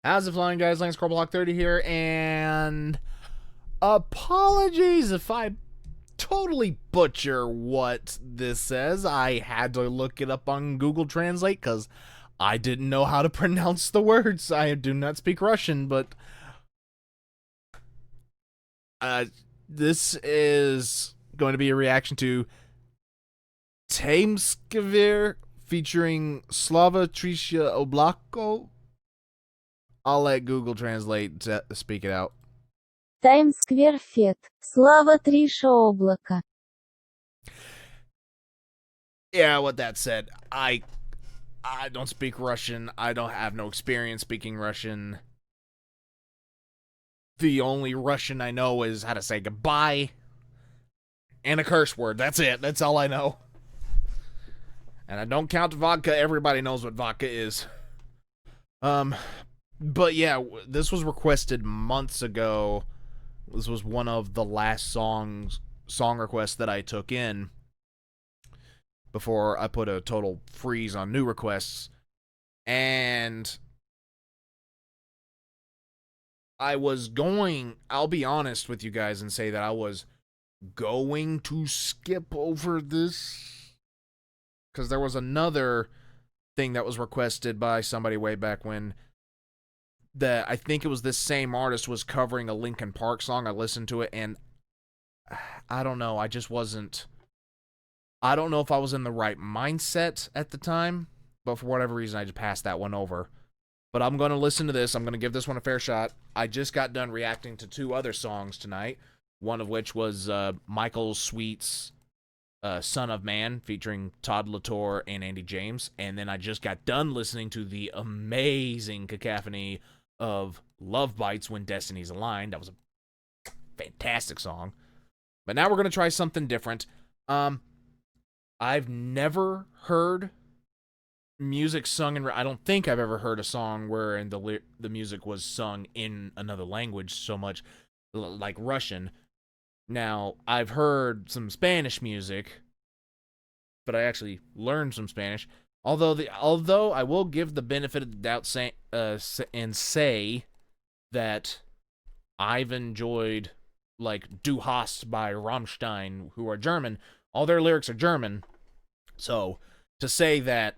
How's it flying, guys? Lance Block 30 here, and apologies if I totally butcher what this says. I had to look it up on Google Translate because I didn't know how to pronounce the words. I do not speak Russian, but this is going to be a reaction to ТАйМСКВЕР featuring Slava, TRITIA, Облако. I'll let Google Translate to speak it out. ТАйМСКВЕР фет. Слава, Триша, Облако. Yeah, with that said, I don't speak Russian. I don't have no experience speaking Russian. The only Russian I know is how to say goodbye and a curse word. That's it. That's all I know. And I don't count vodka. Everybody knows what vodka is. But yeah, this was requested months ago. This was one of the last song requests that I took in before I put a total freeze on new requests. And I'll be honest with you guys and say that I was going to skip over this because there was another thing that was requested by somebody way back when that I think it was this same artist was covering a Linkin Park song. I listened to it and I don't know. I don't know if I was in the right mindset at the time, but for whatever reason, I just passed that one over. But I'm going to listen to this. I'm going to give this one a fair shot. I just got done reacting to two other songs tonight, one of which was Michael Sweet's Son of Man featuring Todd LaTorre and Andy James. And then I just got done listening to the amazing cacophony of Love Bites When Destinies Aligned. That was a fantastic song. But now we're going to try something different. I've never heard music sung in... I don't think I've ever heard a song where the music was sung in another language so much, like Russian. Now, I've heard some Spanish music, but I actually learned some Spanish. Although I will give the benefit of the doubt and say that I've enjoyed, like, Du Hast by Rammstein, who are German. All their lyrics are German. So, to say that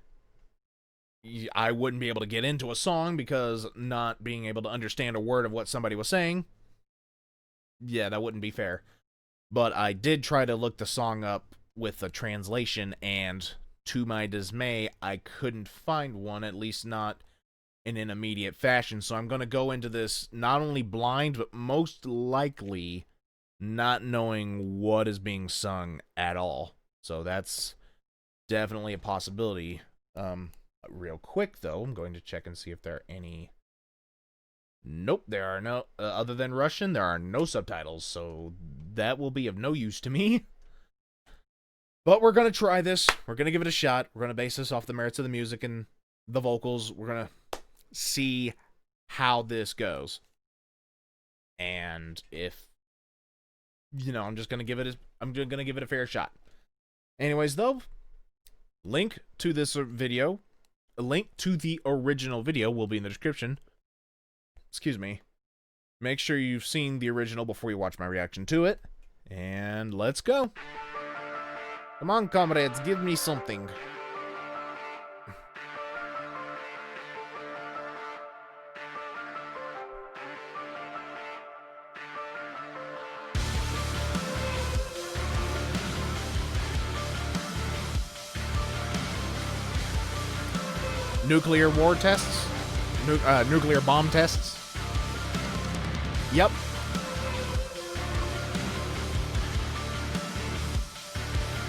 I wouldn't be able to get into a song because not being able to understand a word of what somebody was saying, yeah, that wouldn't be fair. But I did try to look the song up with a translation, and to my dismay, I couldn't find one, at least not in an immediate fashion. So I'm going to go into this not only blind, but most likely not knowing what is being sung at all. So that's definitely a possibility. Real quick, though, I'm going to check and see if there are any... Nope, there are no... other than Russian, there are no subtitles, so that will be of no use to me. But we're going to try this. We're going to give it a shot. We're going to base this off the merits of the music and the vocals. We're going to see how this goes. And if, I'm just going to give it a fair shot. Anyways, though, link to this video, a link to the original video will be in the description. Excuse me. Make sure you've seen the original before you watch my reaction to it. And let's go. Come on, comrades, give me something. Nuclear war tests? Nuclear bomb tests? Yep.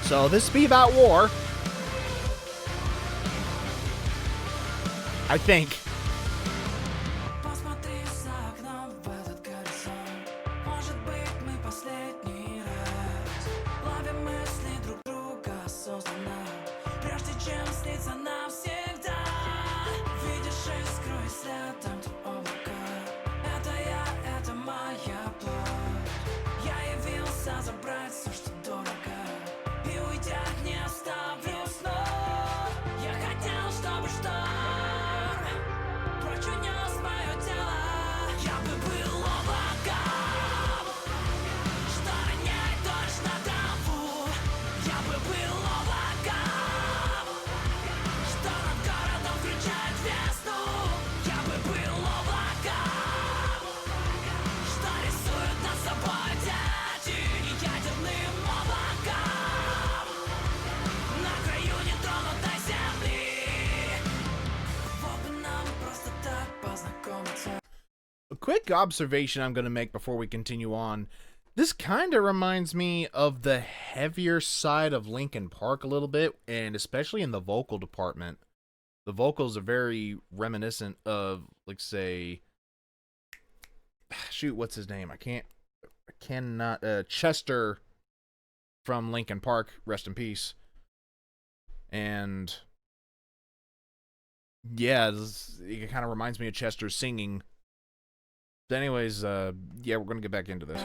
So this be about war. I think. Я хотел, чтобы шторм прочь унес мое тело. quick observation I'm going to make before we continue on. This kind of reminds me of the heavier side of Linkin Park a little bit, and especially in the vocal department. The vocals are very reminiscent of, like, say, shoot, what's his name? I cannot, Chester from Linkin Park, rest in peace. And yeah, it kind of reminds me of Chester singing. But anyways, yeah, we're gonna get back into this.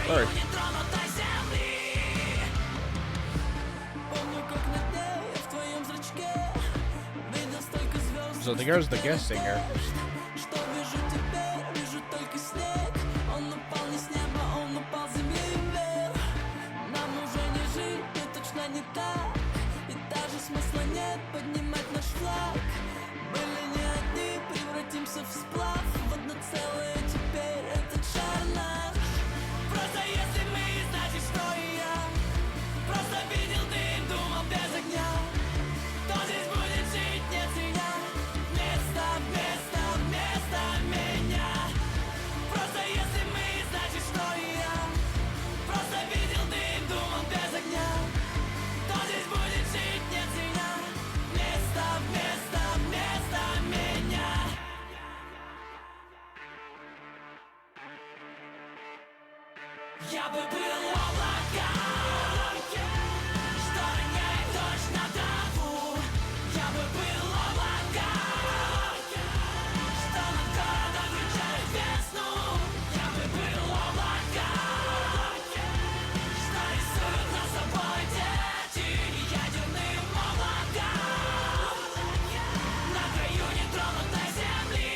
Sorry. So there's the guest singer. Я бы был облака, что роняет дождь на траву. Я бы был облака, что над городом кричает весну. Я бы был облака, что рисуют над собой те тени ядерным облакам. На краю нетронутой земли.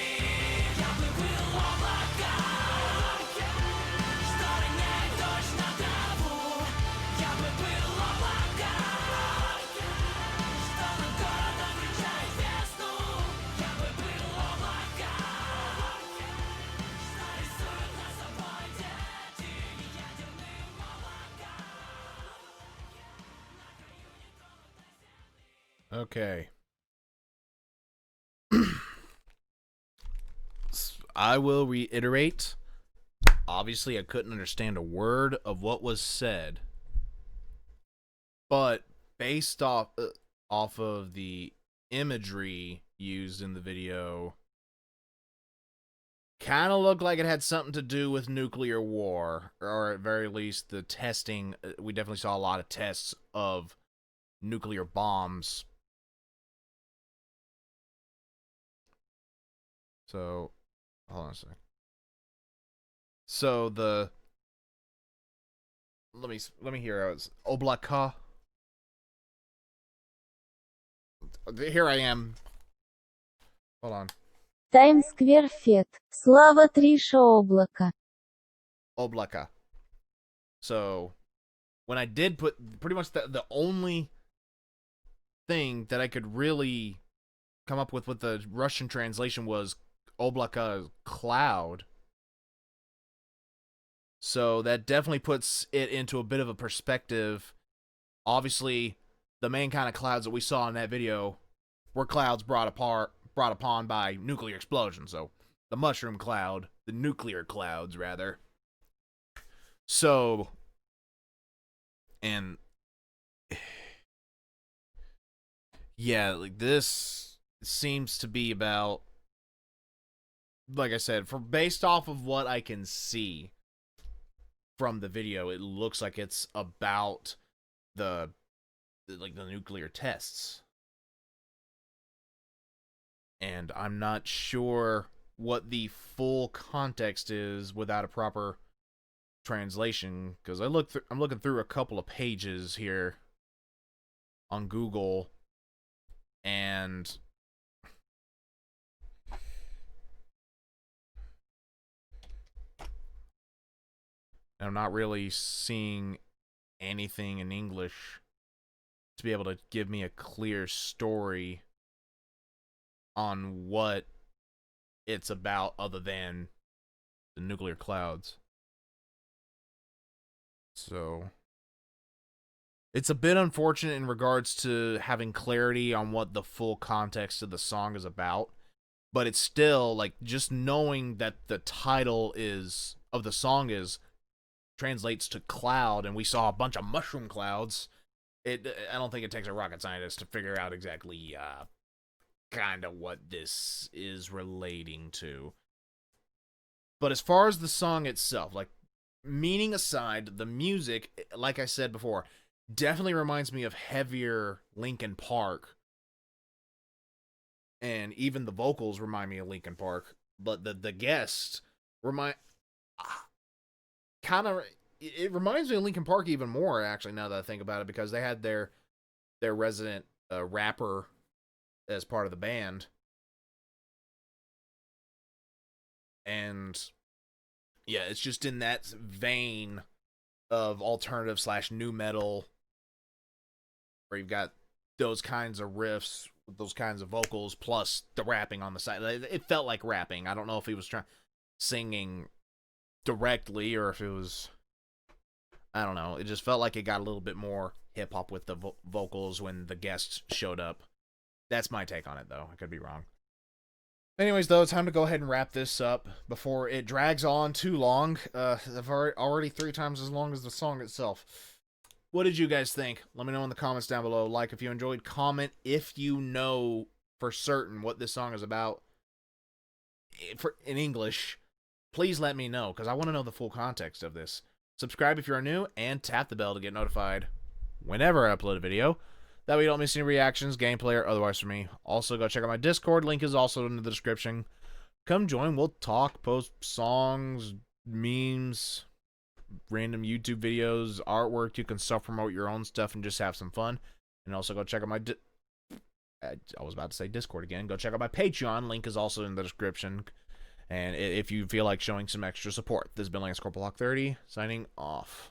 Я бы был облака. Okay. I will reiterate. Obviously, I couldn't understand a word of what was said. But based off of the imagery used in the video, kind of looked like it had something to do with nuclear war, or at very least the testing. We definitely saw a lot of tests of nuclear bombs. So, hold on a second. So let me hear how it's Облако. Here I am. Hold on. ТАйМСКВЕР фет. Слава Триша Облако. Облако. So when I did put pretty much the only thing that I could really come up with the Russian translation was Облако, cloud. So that definitely puts it into a bit of a perspective. Obviously, the main kind of clouds that we saw in that video were clouds brought upon by nuclear explosions. So the mushroom cloud, the nuclear clouds rather. So, and yeah, like this seems to be about, like I said, based off of what I can see from the video, it looks like it's about the nuclear tests. and I'm not sure what the full context is without a proper translation, because I'm looking through a couple of pages here on Google, and I'm not really seeing anything in English to be able to give me a clear story on what it's about other than the nuclear clouds. So it's a bit unfortunate in regards to having clarity on what the full context of the song is about, but it's still like just knowing that the title is of the song is translates to cloud, and we saw a bunch of mushroom clouds. I don't think it takes a rocket scientist to figure out exactly kind of what this is relating to. But as far as the song itself, like, meaning aside, the music, like I said before, definitely reminds me of heavier Linkin Park. And even the vocals remind me of Linkin Park. But the guests remind... kind of... It reminds me of Linkin Park even more, actually, now that I think about it, because they had their resident rapper as part of the band. And yeah, it's just in that vein of alternative / new metal, where you've got those kinds of riffs, those kinds of vocals, plus the rapping on the side. It felt like rapping. I don't know if he was singing directly or if it was... I don't know. It just felt like it got a little bit more hip-hop with the vocals when the guests showed up. That's my take on it, though. I could be wrong. Anyways, though, it's time to go ahead and wrap this up before it drags on too long. I've already 3 times as long as the song itself. What did you guys think? Let me know in the comments down below. Like if you enjoyed. Comment if you know for certain what this song is about in English. Please let me know, because I want to know the full context of this. Subscribe if you're new, and tap the bell to get notified whenever I upload a video. That way you don't miss any reactions, gameplay, or otherwise from me. Also, go check out my Discord. Link is also in the description. Come join. We'll talk, post songs, memes, random YouTube videos, artwork. You can self-promote your own stuff and just have some fun. And also go check out my... I was about to say Discord again. Go check out my Patreon. Link is also in the description. And if you feel like showing some extra support. This has been Lance Corporal Hawk 30, signing off.